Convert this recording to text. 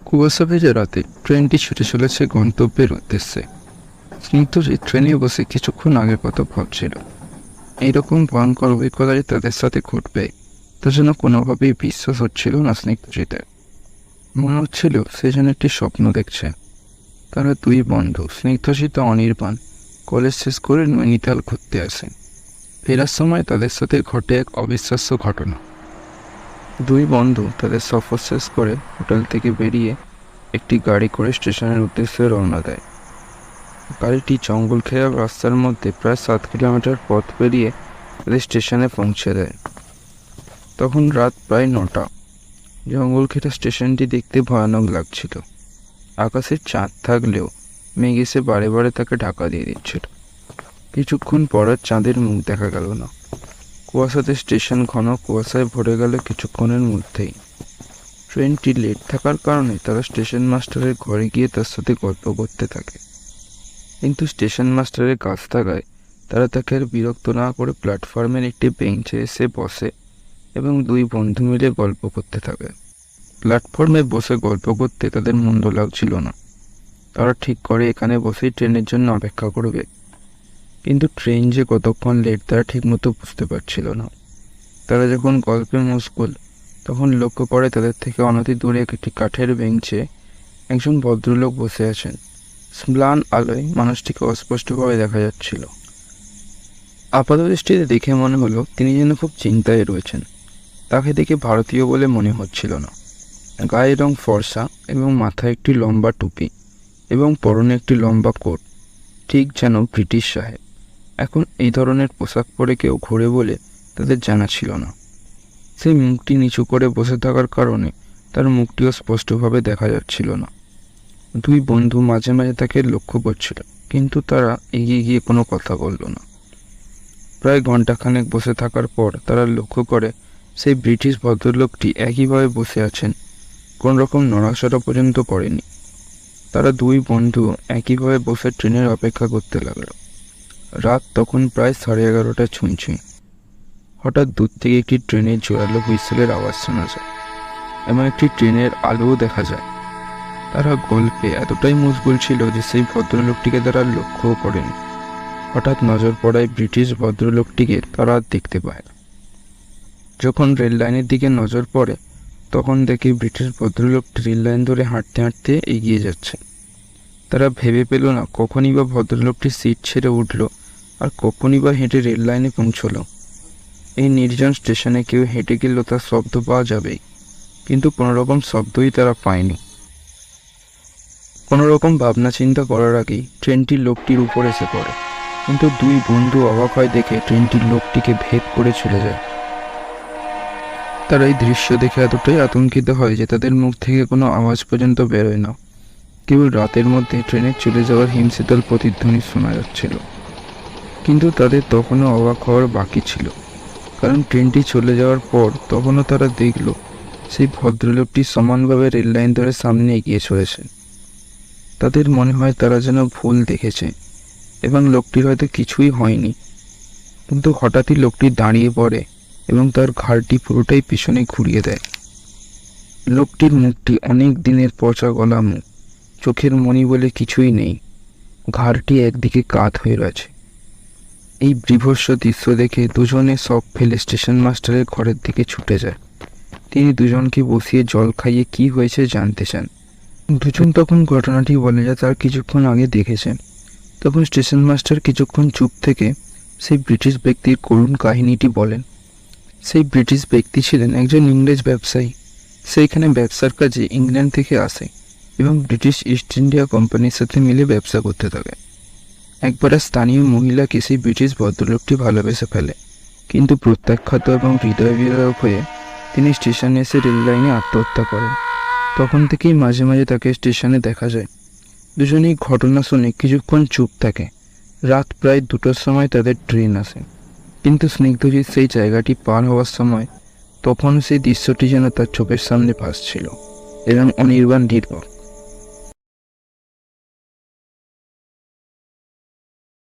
কুয়াশা ভেজা রাতে ট্রেনটি ছুটে চলেছে গন্তব্যের উদ্দেশ্যে। স্নিগ্ধজিৎ ট্রেনে বসে কিছুক্ষণ আগের কথা ভাবছিল। এইরকম ভয়ঙ্কর অভিজ্ঞতা যে তাদের সাথে ঘটবে তা যেন কোনোভাবেই বিশ্বাস হচ্ছিল না স্নিগ্ধজিতের। মনে হচ্ছিল সে যেন একটি স্বপ্ন দেখছে। তারা দুই বন্ধু স্নিগ্ধজিৎ ও অনির্বাণ কলেজ শেষ করে নৈনিতাল ঘুরতে আসেন। ফেরার সময় তাদের সাথে ঘটে এক অবিশ্বাস্য ঘটনা। দুই বন্ধু তাদের সফর শেষ করে হোটেল থেকে বেরিয়ে একটি গাড়ি করে স্টেশনের উদ্দেশ্যে রওনা দেয়। গাড়িটি জঙ্গল ঘেরা রাস্তার মধ্যে প্রায় 7 কিলোমিটার পথ পেরিয়ে তাদের স্টেশনে পৌঁছে দেয়। তখন রাত প্রায় 9টা। জঙ্গল ঘেরা স্টেশনটি দেখতে ভয়ানক লাগছিল। আকাশে চাঁদ থাকলেও মেঘ এসে বারে বারে তাকে ঢাকা দিয়ে দিচ্ছিল। কিছুক্ষণ পর চাঁদের মুখ দেখা গেল না। কুয়াশাতে স্টেশন ঘন কুয়াশায় ভরে গেল কিছুক্ষণের মধ্যেই। ট্রেনটি লেট থাকার কারণে তারা স্টেশন মাস্টারের ঘরে গিয়ে তার সাথে গল্প করতে থাকে। কিন্তু স্টেশন মাস্টারের কাজ থাকায় তারা তাকে আর বিরক্ত না করে প্ল্যাটফর্মের একটি বেঞ্চে এসে বসে এবং দুই বন্ধু মিলে গল্প করতে থাকে। প্ল্যাটফর্মে বসে গল্প করতে তাদের মন্দ লাগছিল না। তারা ঠিক করে এখানে বসেই ট্রেনের জন্য অপেক্ষা করবে। কিন্তু ট্রেন যে কতক্ষণ লেট তারা ঠিকমতো বুঝতে পারছিল না। তারা যখন গল্পে মশগুল তখন লক্ষ্য করে তাদের থেকে অনতি দূরে একটি কাঠের বেঞ্চে একজন ভদ্রলোক বসে আছেন। ম্লান আলোয় মানুষটিকে অস্পষ্টভাবে দেখা যাচ্ছিল। আপাতদৃষ্টিতে দেখে মনে হলো তিনি যেন খুব চিন্তায় রয়েছেন। তাকে দেখে ভারতীয় বলে মনে হচ্ছিল না। গায়ের রং ফর্সা এবং মাথায় একটি লম্বা টুপি এবং পরনে একটি লম্বা কোট, ঠিক যেন ব্রিটিশ সাহেব। এখন এই ধরনের পোশাক পরে কেউ ঘোরে বলে তাদের জানা ছিল না। সেই মুখটি নিচু করে বসে থাকার কারণে তার মুখটিও স্পষ্টভাবে দেখা যাচ্ছিল না। দুই বন্ধু মাঝে মাঝে তাকে লক্ষ্য করছিল, কিন্তু তারা এগিয়ে গিয়ে কোনো কথা বলল না। প্রায় ঘন্টাখানেক বসে থাকার পর তারা লক্ষ্য করে সেই ব্রিটিশ ভদ্রলোকটি একইভাবে বসে আছেন, কোনো রকম নড়াচড়া পর্যন্ত করেনি। তারা দুই বন্ধু একইভাবে বসে ট্রেনের অপেক্ষা করতে লাগলো। রাত তখন প্রায় 11:30 ছুঁই। হঠাৎ দূর থেকে একটি ট্রেনের জোরালো হুইসেলের আওয়াজ শোনা যায় এবং একটি ট্রেনের আলোও দেখা যায়। তারা গল্পে এতটাই মশগুল ছিল যে সেই ভদ্রলোকটিকে তারা লক্ষ্যও করেনি। হঠাৎ নজর পড়ায় ব্রিটিশ ভদ্রলোকটিকে তারা দেখতে পায় না। যখন রেল লাইনের দিকে নজর পড়ে তখন দেখি ব্রিটিশ ভদ্রলোকটি রেল লাইন ধরে হাঁটতে হাঁটতে এগিয়ে যাচ্ছে। তারা ভেবে পেল না কখনই বা ভদ্রলোকটি সিট ছেড়ে উঠল আর কখনই বা হেঁটে রেল লাইনে পৌঁছলো। এই নির্জন স্টেশনে কেউ হেঁটে গেলেও তার শব্দ পাওয়া যাবেই, কিন্তু কোনো রকম শব্দই তারা পায়নি। কোনো রকম ভাবনা চিন্তা করার আগেই ট্রেনটি লোকটির উপর এসে পড়ে, কিন্তু দুই বন্ধু অবাক হয় দেখে ট্রেনটির লোকটিকে ভেদ করে চলে যায়। তারা এই দৃশ্য দেখে এতটাই আতঙ্কিত হয় যে তাদের মুখ থেকে কোনো আওয়াজ পর্যন্ত বেরোয় না। কেবল রাতের মধ্যে ট্রেনে চলে যাওয়ার হিমশীতল প্রতিধ্বনি শোনা যাচ্ছিল। কিন্তু তাদের তখনও অবাক হওয়ার বাকি ছিল, কারণ ট্রেনটি চলে যাওয়ার পর তখনও তারা দেখল সেই ভদ্রলোকটি সমানভাবে রেল লাইন ধরে সামনে এগিয়ে চলেছে। তাদের মনে হয় তারা যেন ভুল দেখেছে এবং লোকটির হয়তো কিছুই হয়নি। কিন্তু হঠাৎই লোকটি দাঁড়িয়ে পড়ে এবং তার ঘাড়টি পুরোটাই পিছনে ঘুরিয়ে দেয়। লোকটির মুখটি অনেক দিনের পচা গলা মুখ, চোখের মণি বলে কিছুই নেই, ঘাড়টি একদিকে কাত হয়ে রয়েছে। এই বিভৎস দৃশ্য দেখে দুজনে সব ফেলে স্টেশন মাস্টারের ঘরের দিকে ছুটে যায়। তিনি দুজনকে বসিয়ে জল খাইয়ে কি হয়েছে জানতে চান। দুজন তখন ঘটনাটি বলে যা তার কিছুক্ষণ আগে দেখেছেন। তখন স্টেশন মাস্টার কিছুক্ষণ চুপ থেকে সেই ব্রিটিশ ব্যক্তির করুণ কাহিনীটি বলেন। সেই ব্রিটিশ ব্যক্তি ছিলেন একজন ইংরেজ ব্যবসায়ী। সেইখানে ব্যবসার কাজে ইংল্যান্ড থেকে আসে এবং ব্রিটিশ ইস্ট ইন্ডিয়া কোম্পানির সাথে মিলে ব্যবসা করতে থাকে। একবার স্থানীয় মহিলাকে সেই ব্রিটিশ ভদ্রলোকটি ভালোবেসে ফেলে, কিন্তু প্রত্যাখ্যাত এবং হৃদয় বিদারক হয়ে তিনি স্টেশনে এসে রেল লাইনে আত্মহত্যা করেন। তখন থেকেই মাঝে মাঝে তাকে স্টেশনে দেখা যায়। দুজনেই ঘটনা শুনে কিছুক্ষণ চুপ থাকে। রাত প্রায় 2টোর সময় তাদের ট্রেন আসে, কিন্তু স্নিগ্ধজিৎ সেই জায়গাটি পার হওয়ার সময় তখন সেই দৃশ্যটি যেন তার চোখের সামনে ভাসছিল এবং অনির্বাণ নির্বাক।